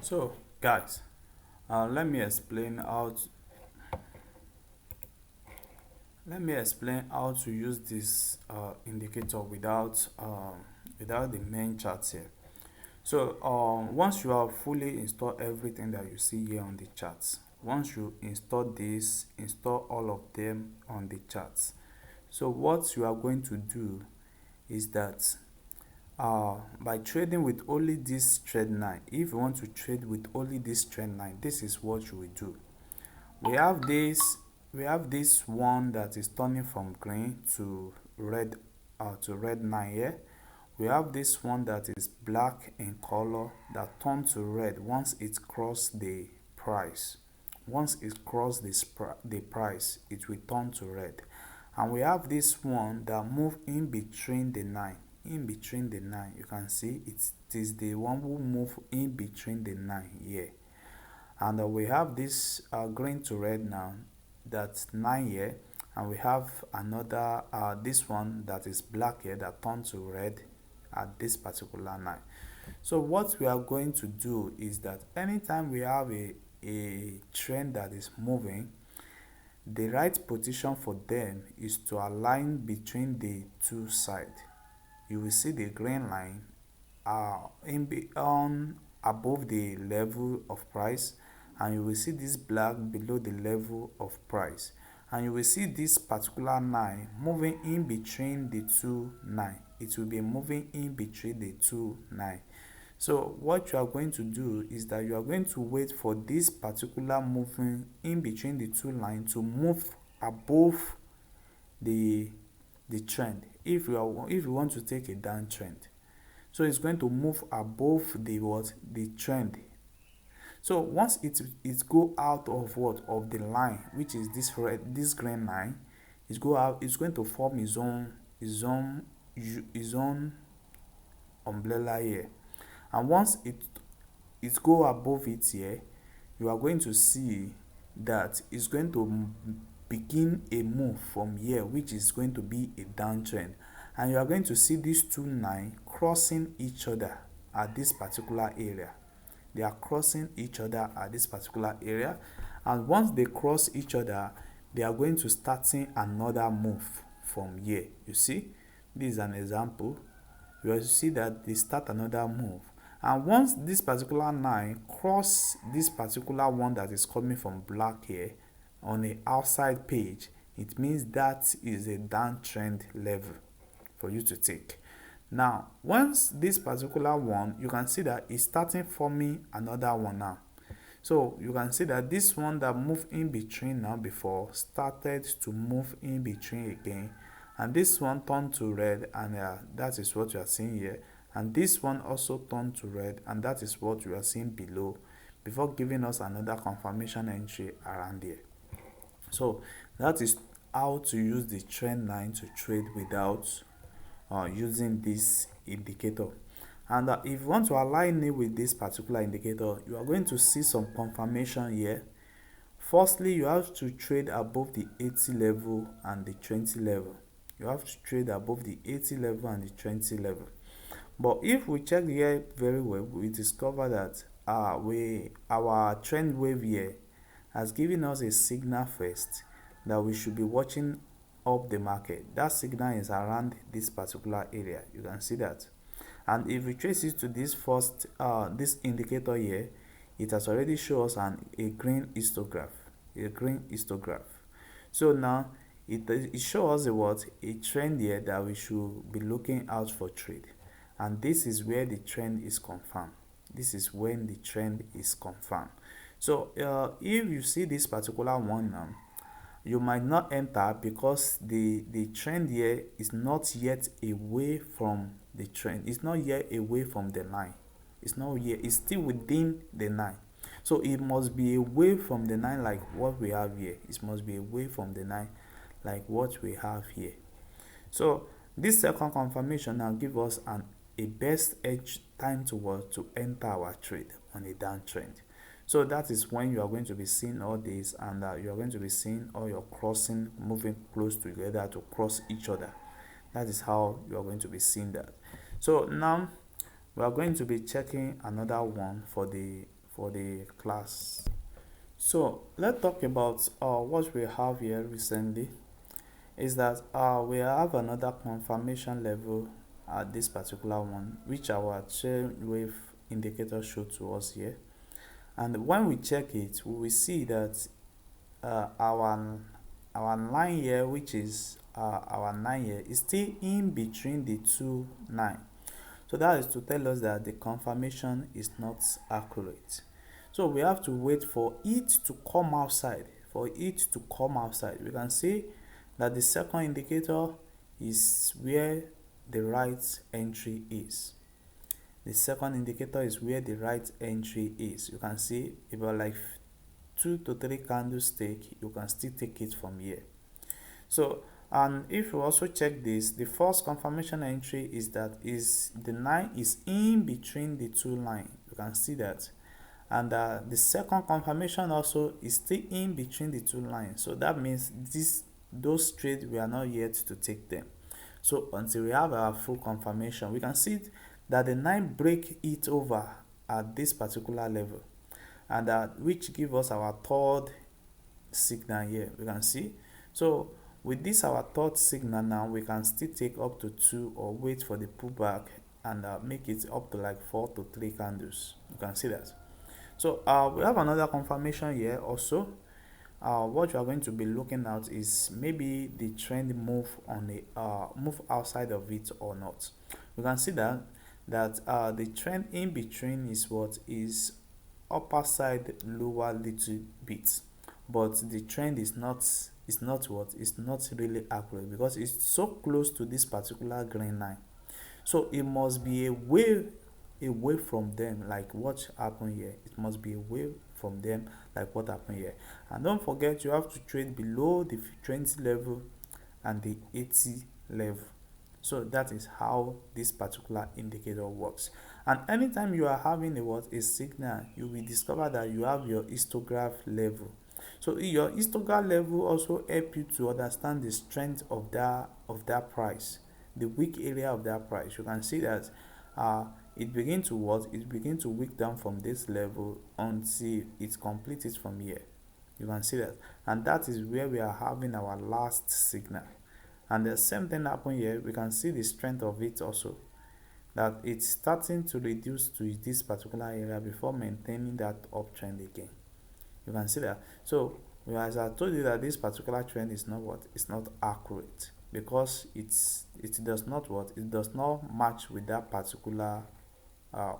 So guys, let me explain how to, use this indicator without the main chart here. So once you have fully installed everything that you see here on the charts, once you install this, install all of them on the charts. So what you are going to do is that by trading with only this trend line, if you want to trade with only this trend line, this is what you will do. We have this one that is turning from green to red, line here. We have this one that is black in color that turn to red once it cross the price. Once it cross the price, it will turn to red. And we have this one that move in between the line. In between the line, you can see it is the one who move in between the line here. And we have this green to red now, that's 9 here, and we have another this one that is black here that turns to red at this particular line. So what we are going to do is that anytime we have a trend that is moving, the right position for them is to align between the two sides. You will see the green line on above the level of price, and you will see this black below the level of price, and you will see this particular line moving in between the two line. It will be moving in between the two line. So what you are going to do is that you are going to wait for this particular moving in between the two lines to move above the trend. If you want to take a downtrend, so it's going to move above the trend. So once it go out of the line, which is this green line, it's going to form its own umbrella here. And once it go above it here, you are going to see that it's going to begin a move from here, which is going to be a downtrend. And you are going to see these two lines crossing each other at this particular area. They are crossing each other at this particular area, and once they cross each other, they are going to start another move from here. You see, this is an example. You will see that they start another move, and once this particular line cross this particular one that is coming from black here on the outside page, it means that is a downtrend level for you to take. Now once this particular one, you can see that it's starting forming another one now. So you can see that this one that moved in between now before started to move in between again, and this one turned to red, and that is what you are seeing here. And this one also turned to red, and that is what you are seeing below, before giving us another confirmation entry around here. So that is how to use the trend line to trade without using this indicator. And if you want to align it with this particular indicator, you are going to see some confirmation here. Firstly, you have to trade above the 80 level and the 20 level. You have to trade above the 80 level and the 20 level. But if we check here very well, we discover that our trend wave here has given us a signal first that we should be watching up the market. That signal is around this particular area. You can see that. And if we trace it to this first this indicator here, it has already shown us a green histograph. So now it shows us a trend here that we should be looking out for trade. And this is where the trend is confirmed. This is when the trend is confirmed. So if you see this particular one now, you might not enter because the trend here is not yet away from the trend. It's not yet away from the line. It's not yet. It's still within the line. So it must be away from the line like what we have here. It must be away from the line like what we have here. So this second confirmation now give us a best edge time to enter our trade on a downtrend. So that is when you are going to be seeing all this, and you are going to be seeing all your crossing moving close together to cross each other. That is how you are going to be seeing that. So now we are going to be checking another one for for the class. So let's talk about what we have here recently is that we have another confirmation level at this particular one, which our chain wave indicator showed to us here. And when we check it, we will see that our line here, which is our 9 here, is still in between the two 9. So that is to tell us that the confirmation is not accurate. So we have to wait for it to come outside. For it to come outside, we can see that the second indicator is where the right entry is. The second indicator is where the right entry is. You can see about like 2 to 3 candlestick, you can still take it from here. So, and if you also check this, the first confirmation entry is that is the 9 is in between the two lines. You can see that. And the second confirmation also is still in between the two lines. So that means those trades we are not yet to take them. So until we have our full confirmation, we can see that the 9 break it over at this particular level, and which give us our third signal here. We can see. So with this our third signal now, we can still take up to 2 or wait for the pullback and make it up to like 4 to 3 candles. You can see that. So we have another confirmation here also. What you are going to be looking at is maybe the trend move on a move outside of it or not. You can see that the trend in between is what is upper side lower little bit, but the trend is not really accurate because it's so close to this particular green line. So it must be away from them, like what happened here. It must be away from them like what happened here. And don't forget, you have to trade below the 20 level and the 80 level. So that is how this particular indicator works. And anytime you are having a signal, you will discover that you have your histograph level. So your histograph level also help you to understand the strength of that price, the weak area of that price. You can see that it begin to weak down from this level until it completes from here. You can see that, and that is where we are having our last signal. And the same thing happen here. We can see the strength of it also, that it's starting to reduce to this particular area before maintaining that uptrend again. You can see that. So as I told you that this particular trend is not accurate because it does not match with that particular one.